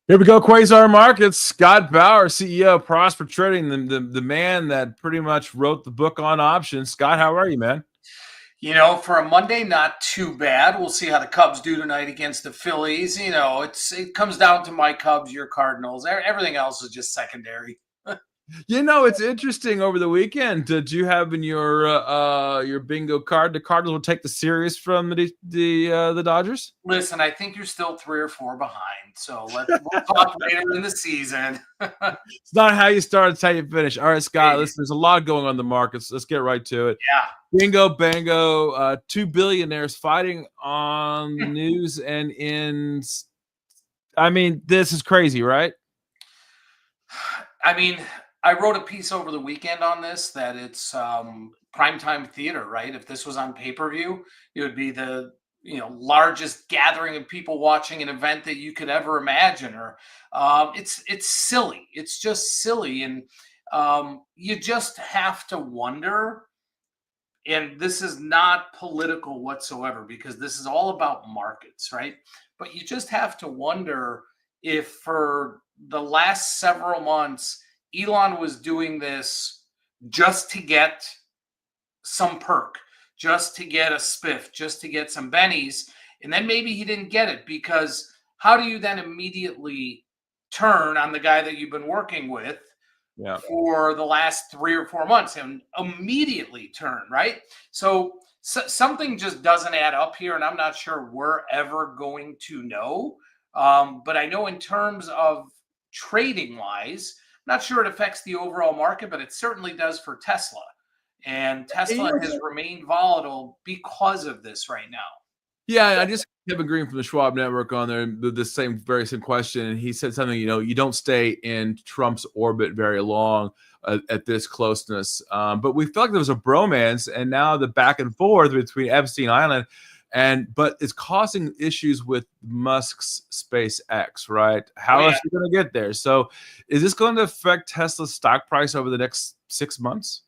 Here we go, Quasar Markets. Scott BAUER, CEO of Prosper Trading, the man that pretty much wrote the book on options. Scott, how are you, man? For a Monday, not too bad. We'll see how the Cubs do tonight against the Phillies. It comes down to my Cubs, your Cardinals. Everything else is just secondary. It's interesting. Over the weekend, did you have in your bingo card the Cardinals will take the series from the Dodgers? Listen, I think you're still 3 or 4 behind. So we'll talk later in the season. It's not how you start, it's how you finish. All right, Scott, Hey, listen, there's a lot going on in the markets. Let's get right to it. yeah. Bingo, bango, two billionaires fighting on the news and this is crazy, right? I mean, I wrote a piece over the weekend on this that it's primetime theater, right? If this was on pay-per-view, it would be the largest gathering of people watching an event that you could ever imagine. Or it's silly. It's just silly, and you just have to wonder. And this is not political whatsoever because this is all about markets, right? But you just have to wonder if for the last several months, Elon was doing this just to get some perk, just to get a spiff, just to get some bennies. And then maybe he didn't get it because how do you then immediately turn on the guy that you've been working with Yeah. for the last 3 or 4 months and immediately turn, right? So something just doesn't add up here, and I'm not sure we're ever going to know. But I know in terms of trading wise, not sure it affects the overall market, but it certainly does for Tesla. And Tesla has remained volatile because of this right now. Yeah, I just Kevin Green from the Schwab Network on there, the very same question, and he said something. You don't stay in Trump's orbit very long at this closeness. But we felt like there was a bromance, and now the back and forth between Epstein Island, but it's causing issues with Musk's SpaceX, right? How is he going to get there? So, is this going to affect Tesla's stock price over the next 6 months?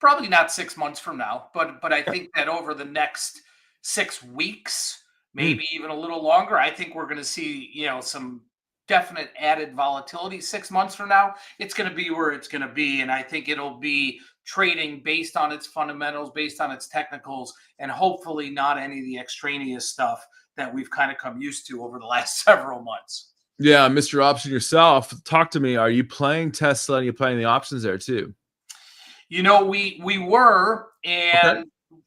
Probably not 6 months from now, but I think that over the next 6 weeks, maybe even a little longer, I think we're going to see, some definite added volatility. 6 months from now, it's going to be where it's going to be. And I think it'll be trading based on its fundamentals, based on its technicals, and hopefully not any of the extraneous stuff that we've kind of come used to over the last several months. Yeah, Mr. Option yourself, talk to me. Are you playing Tesla and you're playing the options there too? We were, and Okay.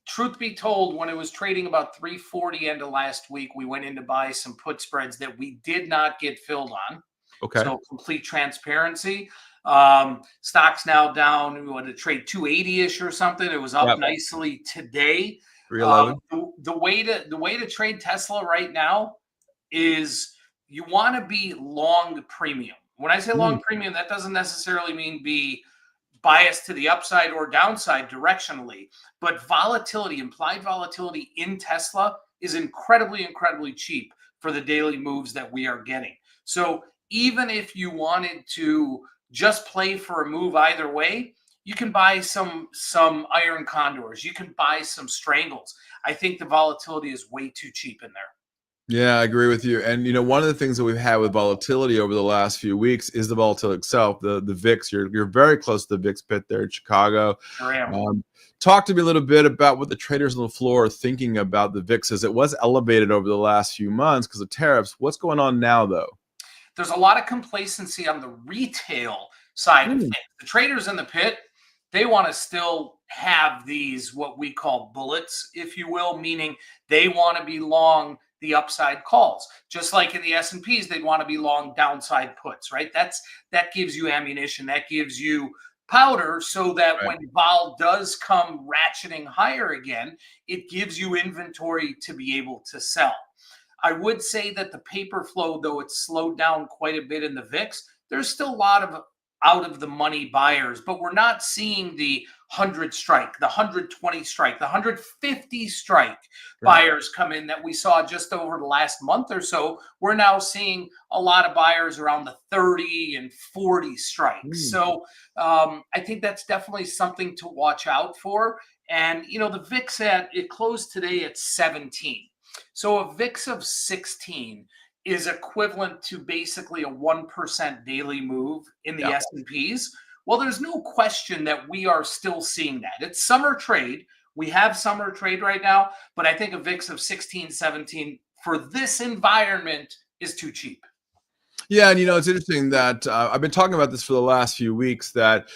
truth be told, when it was trading about 340 end of last week, we went in to buy some put spreads that we did not get filled on. Okay. So complete transparency. Stock's now down. We want to trade 280-ish or something. It was up nicely today. 311. The way to trade Tesla right now is you want to be long premium. When I say long premium, that doesn't necessarily mean be biased to the upside or downside directionally, but volatility, implied volatility in Tesla is incredibly, incredibly cheap for the daily moves that we are getting. So even if you wanted to just play for a move either way, you can buy some iron condors. You can buy some strangles. I think the volatility is way too cheap in there. Yeah, I agree with you. And one of the things that we've had with volatility over the last few weeks is the volatility itself. The VIX. You're very close to the VIX pit there in Chicago. Sure am. Talk to me a little bit about what the traders on the floor are thinking about the VIX, as it was elevated over the last few months because of tariffs. What's going on now, though? There's a lot of complacency on the retail side of things. The traders in the pit, they want to still have these, what we call bullets, if you will, meaning they want to be long the upside calls. Just like in the S&Ps, they'd want to be long downside puts, right? That gives you ammunition. That gives you powder so that when vol does come ratcheting higher again, it gives you inventory to be able to sell. I would say that the paper flow, though it's slowed down quite a bit in the VIX, there's still a lot of out of the money buyers, but we're not seeing the 100 strike, the 120 strike, the 150 strike buyers come in that we saw just over the last month or so. We're now seeing a lot of buyers around the 30 and 40 strikes. So I think that's definitely something to watch out for. And, the VIX it closed today at 17. So a VIX of 16 is equivalent to basically a 1% daily move in the Yeah. S&Ps. Well, there's no question that we are still seeing that. It's summer trade. We have summer trade right now, but I think a VIX of 16, 17 for this environment is too cheap. Yeah, and it's interesting that I've been talking about this for the last few weeks that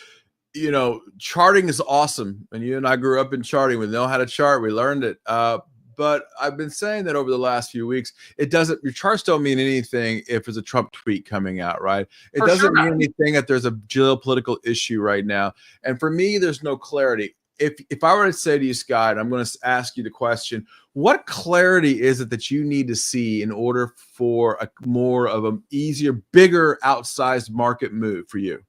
charting is awesome, and you and I grew up in charting. We know how to chart. We learned it. But I've been saying that over the last few weeks, your charts don't mean anything if there's a Trump tweet coming out, right? It For doesn't sure mean not. anything if there's a geopolitical issue right now. And for me, there's no clarity. If I were to say to you, Scott, I'm going to ask you the question, what clarity is it that you need to see in order for a more of an easier, bigger, outsized market move for you?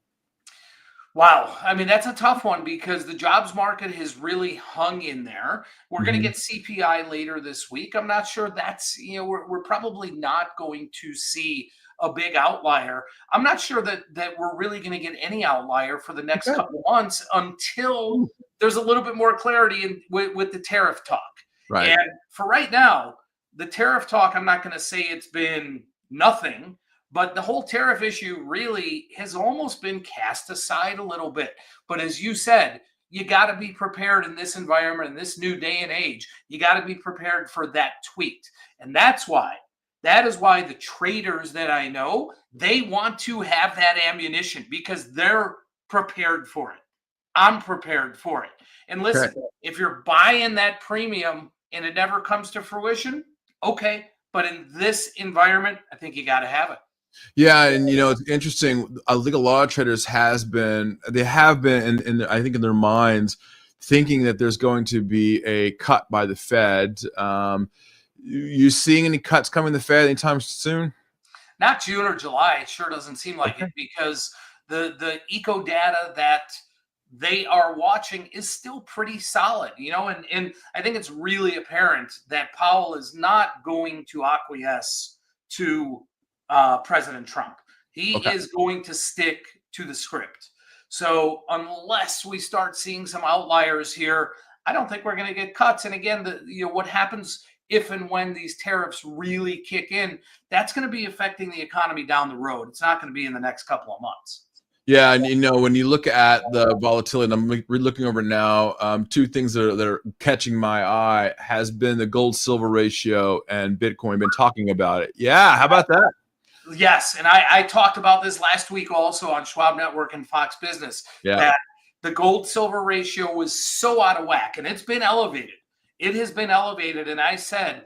Wow. I mean, that's a tough one because the jobs market has really hung in there. We're going to get CPI later this week. I'm not sure that's, we're probably not going to see a big outlier. I'm not sure that we're really going to get any outlier for the next Okay. couple of months until there's a little bit more clarity with the tariff talk. Right. And for right now, the tariff talk, I'm not going to say it's been nothing. But the whole tariff issue really has almost been cast aside a little bit. But as you said, you got to be prepared in this environment, in this new day and age. You got to be prepared for that tweet. And that is why the traders that I know, they want to have that ammunition because they're prepared for it. I'm prepared for it. And listen, if you're buying that premium and it never comes to fruition, okay. But in this environment, I think you got to have it. Yeah, and it's interesting. I think a lot of traders have been in I think in their minds thinking that there's going to be a cut by the Fed. You seeing any cuts coming the Fed anytime soon? Not June or July. It sure doesn't seem like it because the eco data that they are watching is still pretty solid, and I think it's really apparent that Powell is not going to acquiesce to President Trump. He is going to stick to the script. So unless we start seeing some outliers here, I don't think we're going to get cuts. And again, what happens if and when these tariffs really kick in, that's going to be affecting the economy down the road. It's not going to be in the next couple of months. Yeah, and when you look at the volatility, and we're looking over now, two things that are catching my eye has been the gold-silver ratio and Bitcoin. We've been talking about it. Yeah, how about that? Yes, and I talked about this last week also on Schwab Network and Fox Business, that the gold-silver ratio was so out of whack, and it's been elevated. It has been elevated, and I said,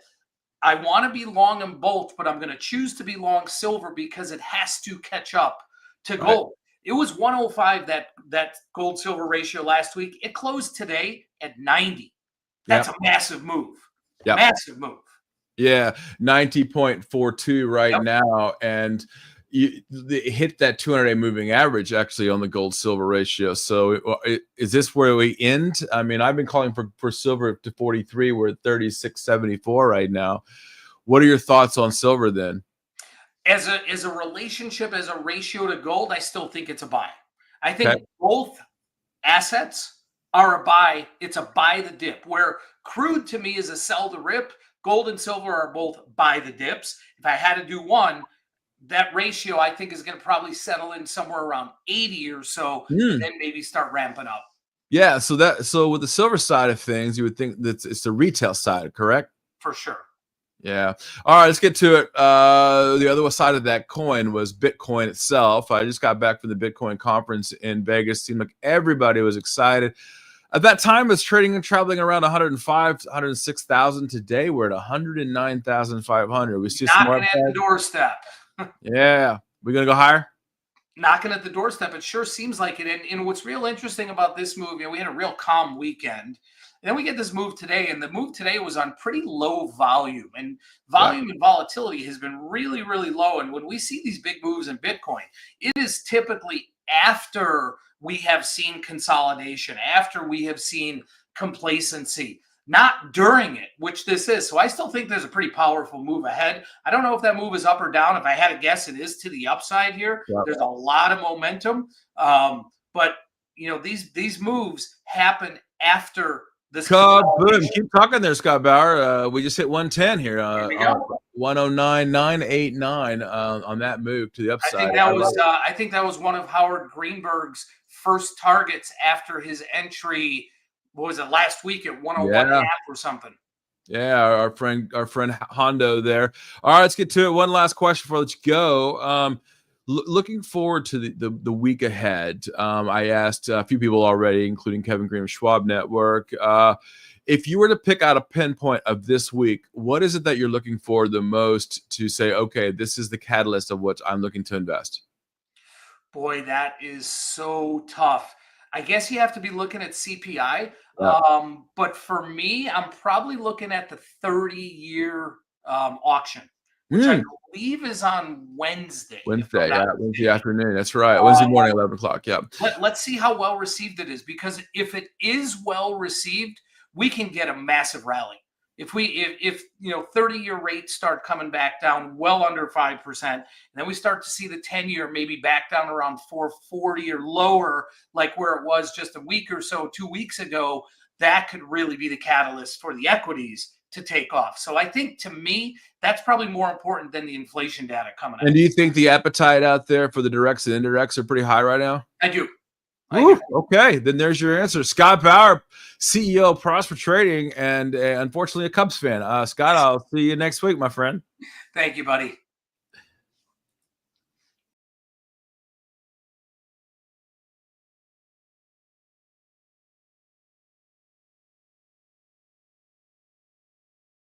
I want to be long in both, but I'm going to choose to be long silver because it has to catch up to gold. It was 105, that gold-silver ratio last week. It closed today at 90. That's a massive move. Massive move. Yeah, 90.42 right now, and they hit that 200-day moving average actually on the gold-silver ratio. So is this where we end? I mean, I've been calling for silver to 43. We're at 36.74 right now. What are your thoughts on silver then? As a relationship, as a ratio to gold, I still think it's a buy. I think both assets are a buy. It's a buy the dip, where crude to me is a sell the rip. Gold and silver are both buy the dips. If I had to do one, that ratio I think is going to probably settle in somewhere around 80 or so, and then maybe start ramping up. Yeah, so with the silver side of things, you would think that it's the retail side, correct? For sure. Yeah. All right, let's get to it. The other side of that coin was Bitcoin itself. I just got back from the Bitcoin conference in Vegas. Seemed like everybody was excited. At that time, it's trading and traveling around 105, 106,000. Today, we're at 109,500. We see some more knocking at the doorstep. Yeah. We're going to go higher? Knocking at the doorstep. It sure seems like it. And what's real interesting about this move, we had a real calm weekend. And then we get this move today, and the move today was on pretty low volume. And volume and volatility has been really, really low. And when we see these big moves in Bitcoin, it is typically after we have seen consolidation, after we have seen complacency, not during it, which this is. So I still think there's a pretty powerful move ahead. I don't know if that move is up or down. If I had to guess, it is to the upside here. There's a lot of momentum. But, these moves happen after this. Boom. Keep talking there, Scott Bauer. We just hit 110 here. 109,989 on that move to the I upside. think I that love was it. I think that was one of Howard Greenberg's first targets after his entry. What was it, last week at 101 Yeah. half or something? Yeah, our friend Hondo there. All right, let's get to it. One last question before I let you go. Looking forward to the week ahead. I asked a few people already, including Kevin Green of Schwab Network. If you were to pick out a pinpoint of this week, what is it that you're looking for the most to say, okay, this is the catalyst of what I'm looking to invest? Boy, that is so tough. I guess you have to be looking at CPI. Yeah. But for me, I'm probably looking at the 30-year auction, which I Mm, believe is on Wednesday, if I'm Wednesday, not yeah, Wednesday mistaken. afternoon. That's right. Wednesday Um, morning, 11 o'clock. Yeah. let's see how well received it is, because if it is well received, we can get a massive rally. If 30-year rates start coming back down well under 5%, and then we start to see the 10-year maybe back down around 440 or lower, like where it was just a week or so 2 weeks ago, that could really be the catalyst for the equities to take off. So I think, to me, that's probably more important than the inflation data coming And out. do you think the appetite out there for the directs and indirects are pretty high right now? I do. I do. Woo, okay, then there's your answer. Scott Bauer, CEO of Prosper Trading, and unfortunately a Cubs fan. Scott, I'll see you next week, my friend. Thank you, buddy.